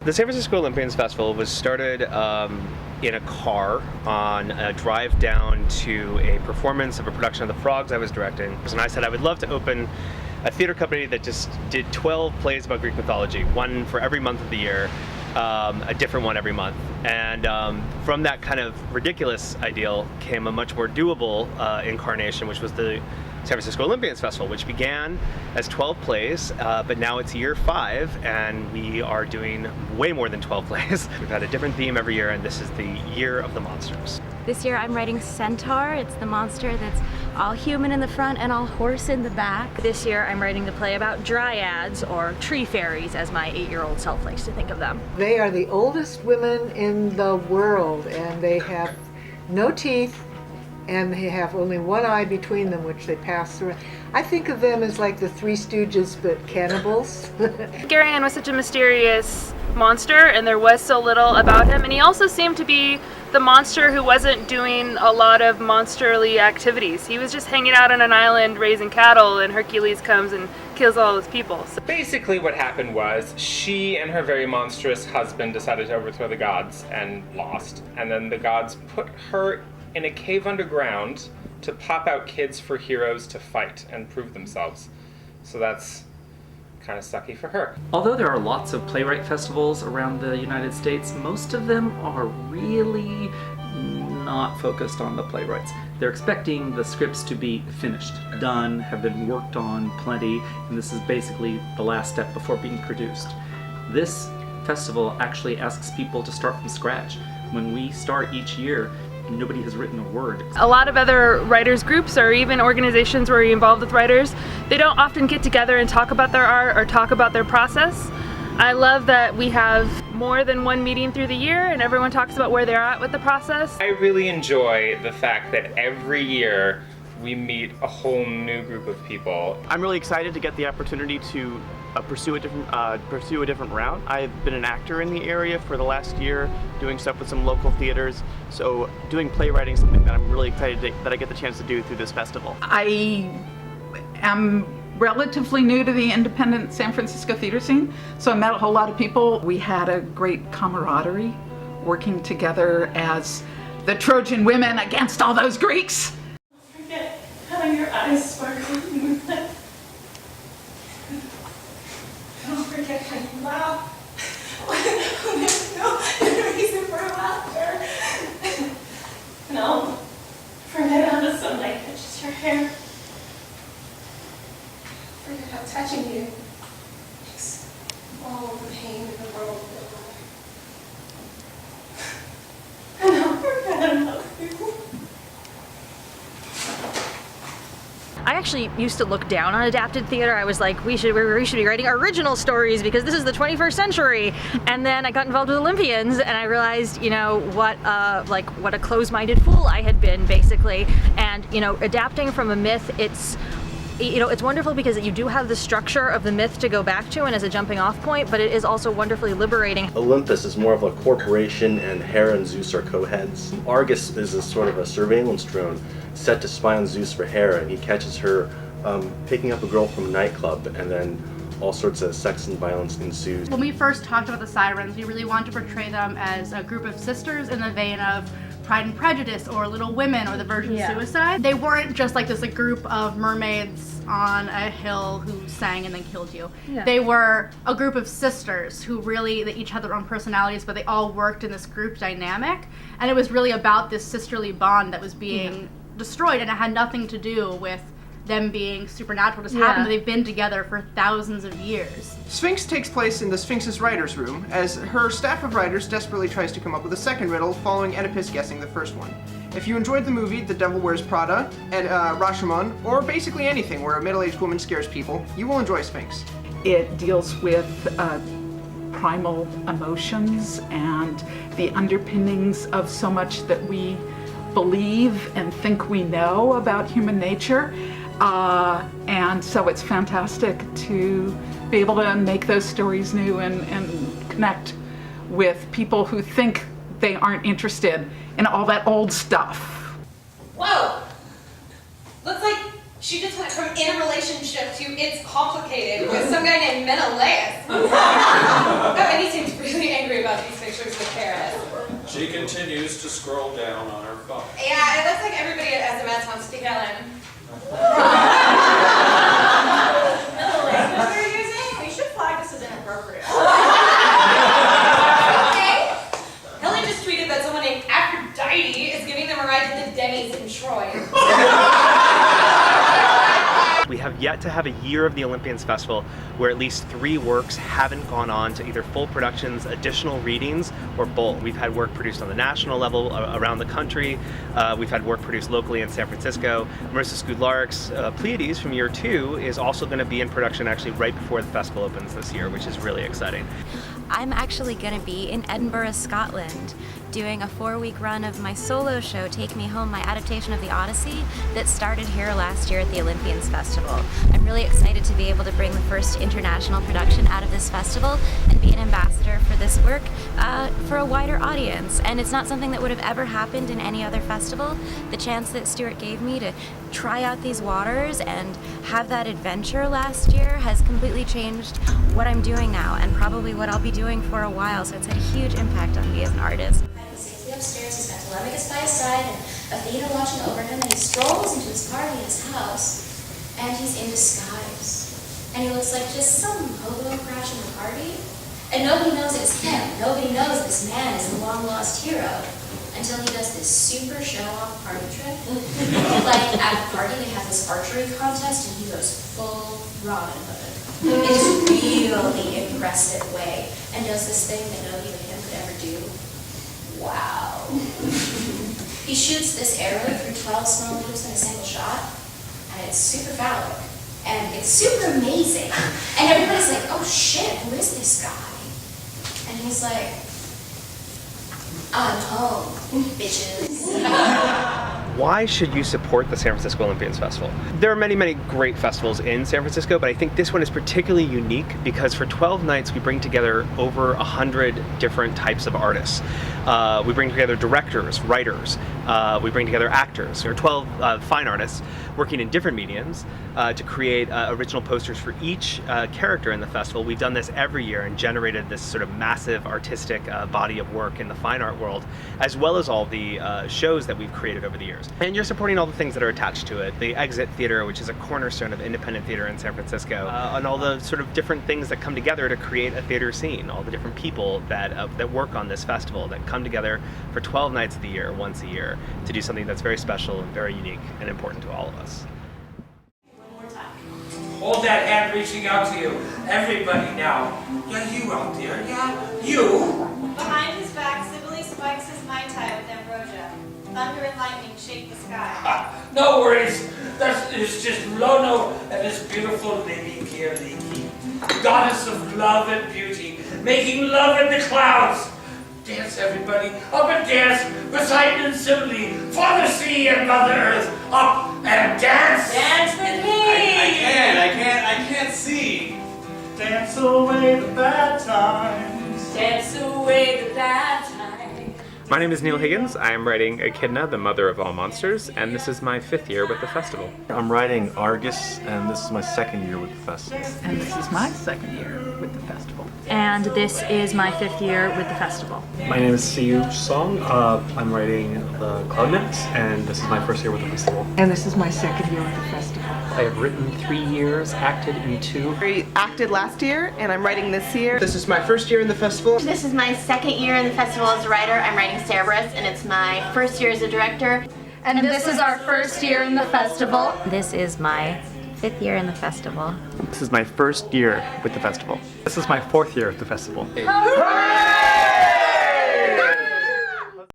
The San Francisco Olympians Festival was started in a car on a drive down to a performance of a production of The Frogs I was directing. And I said I would love to open a theater company that just did 12 plays about Greek mythology, one for every month of the year, a different one every month. And from that kind of ridiculous ideal came a much more doable incarnation, which was the San Francisco Olympians Festival, which began as 12 plays, but now it's year 5, and we are doing way more than 12 plays. We've had a different theme every year, and this is the year of the monsters. This year I'm writing Centaur. It's the monster that's all human in the front and all horse in the back. This year I'm writing the play about dryads, or tree fairies, as my 8-year-old self likes to think of them. They are the oldest women in the world, and they have no teeth, and they have only one eye between them, which they pass through. I think of them as like the Three Stooges, but cannibals. Garion was such a mysterious monster, and there was so little about him, and he also seemed to be the monster who wasn't doing a lot of monsterly activities. He was just hanging out on an island raising cattle, and Hercules comes and kills all his people. So basically what happened was she and her very monstrous husband decided to overthrow the gods and lost, and then the gods put her in a cave underground to pop out kids for heroes to fight and prove themselves. So that's kind of sucky for her. Although there are lots of playwright festivals around the United States, most of them are really not focused on the playwrights. They're expecting the scripts to be finished, done, have been worked on plenty, and this is basically the last step before being produced. This festival actually asks people to start from scratch. When we start each year, nobody has written a word. a lot of other writers groups, or even organizations where you're involved with writers, they don't often get together and talk about their art or talk about their process. I love that we have more than one meeting through the year and everyone talks about where they're at with the process. I really enjoy the fact that every year we meet a whole new group of people. I'm really excited to get the opportunity to pursue a different route. I've been an actor in the area for the last year, doing stuff with some local theaters. So doing playwriting is something that I'm really excited that I get the chance to do through this festival. I am relatively new to the independent San Francisco theater scene, so I met a whole lot of people. We had a great camaraderie working together as the Trojan women against all those Greeks. Forget how your eyes sparkle in moonlight. Don't forget how you laugh when there's no reason for laughter. No, forget how the sunlight touches your hair. Forget how touching you makes all the pain in the world go away. And don't forget I love you. I actually used to look down on adapted theater. I was like, we should be writing original stories because this is the 21st century. And then I got involved with Olympians, and I realized, you know, what a closed-minded fool I had been, basically. And you know, adapting from a myth, it's wonderful because you do have the structure of the myth to go back to and as a jumping off point, but it is also wonderfully liberating. Olympus is more of a corporation, and Hera and Zeus are co-heads. Argus is a sort of a surveillance drone set to spy on Zeus for Hera, and he catches her picking up a girl from a nightclub, and then all sorts of sex and violence ensues. When we first talked about the Sirens, we really wanted to portray them as a group of sisters in the vein of Pride and Prejudice or Little Women or The Virgin Suicide. They weren't just like this group of mermaids on a hill who sang and then killed you. Yeah. They were a group of sisters who really, they each had their own personalities, but they all worked in this group dynamic. And it was really about this sisterly bond that was being destroyed, and it had nothing to do with them being supernatural. It just happened that they've been together for thousands of years. Sphinx takes place in the Sphinx's writer's room, as her staff of writers desperately tries to come up with a second riddle following Oedipus guessing the first one. If you enjoyed the movie The Devil Wears Prada, and Rashomon, or basically anything where a middle-aged woman scares people, you will enjoy Sphinx. It deals with primal emotions and the underpinnings of so much that we believe and think we know about human nature. And so it's fantastic to be able to make those stories new and connect with people who think they aren't interested in all that old stuff. Whoa! Looks like She just went from in a relationship to it's complicated with some guy named Menelaus. Oh, and he seems really angry about these pictures with Paris. She continues to scroll down on her phone. Yeah, it looks like everybody at SMS wants to kill him. Menelaus you're using? We should flag this as inappropriate. Okay. Helen just tweeted that someone named Aphrodite is giving them a ride to the Denny's in Troy. We have yet to have a year of the Olympians Festival where at least 3 works haven't gone on to either full productions, additional readings, or both. We've had work produced on the national level around the country. We've had work produced locally in San Francisco. Marissa Skudlarik's Pleiades from year 2 is also going to be in production actually right before the festival opens this year, which is really exciting. I'm actually going to be in Edinburgh, Scotland, doing a 4-week run of my solo show, Take Me Home, my adaptation of the Odyssey, that started here last year at the Olympians Festival. I'm really excited to be able to bring the first international production out of this festival and be an ambassador for this work for a wider audience. And it's not something that would have ever happened in any other festival. The chance that Stuart gave me to try out these waters and have that adventure last year has completely changed what I'm doing now and probably what I'll be doing for a while, so it's had a huge impact on me as an artist. Safely upstairs, he's got Telemachus by his side and Athena watching over him, and he strolls into his party in his house, and he's in disguise. And he looks like just some hobo crashing the party. And nobody knows it's him. Nobody knows this man is the long-lost hero until he does this super show-off party trick. Like, at the party, they have this archery contest, and he goes full Robin Hood in this really impressive way, and does this thing that nobody but him could ever do. Wow. He shoots this arrow through 12 small loops in a single shot, and it's super phallic, and it's super amazing. And everybody's like, oh shit, who is this guy? And he's like, I'm home, bitches. Why should you support the San Francisco Olympians Festival? There are many, many great festivals in San Francisco, but I think this one is particularly unique because for 12 nights we bring together over 100 different types of artists. We bring together directors, writers, we bring together actors. There are 12 fine artists working in different mediums to create original posters for each character in the festival. We've done this every year and generated this sort of massive artistic body of work in the fine art world, as well as all the shows that we've created over the years. And you're supporting all the things that are attached to it. The Exit Theater, which is a cornerstone of independent theater in San Francisco, and all the sort of different things that come together to create a theater scene, all the different people that work on this festival, that come together for 12 nights of the year, once a year, to do something that's very special and very unique and important to all of us. Hold that hand reaching out to you. Everybody now. Yeah, you out there. Yeah, you. Behind his back, Sibylle spikes his Mai Tai with ambrosia. Thunder and lightning shake the sky. No worries. It's just Lono and this beautiful lady Kirliki, goddess of love and beauty, making love in the clouds. Dance, everybody. Up and dance. Poseidon and Sibylle, Father Sea and Mother Earth. Up and dance. Dance with me. I can't see. Dance away the bad times. Dance away the bad times. My name is Neil Higgins. I am writing Echidna, the mother of all monsters, and this is my 5th year with the festival. I'm writing Argus, and this is my 2nd year with the festival. And this is my 2nd year with the festival. And this is my 5th year with the festival. My name is Siyu Song. I'm writing the Cloudnets, and this is my 1st year with the festival. And this is my 2nd year with the festival. I have written 3 years, acted in 2. I acted last year, and I'm writing this year. This is my 1st year in the festival. This is my 2nd year in the festival as a writer. I'm writing Cerberus, and it's my 1st year as a director. And this is our 1st year in the festival. This is my 5th year in the festival. This is my 1st year with the festival. This is my 4th year at the festival. Hooray!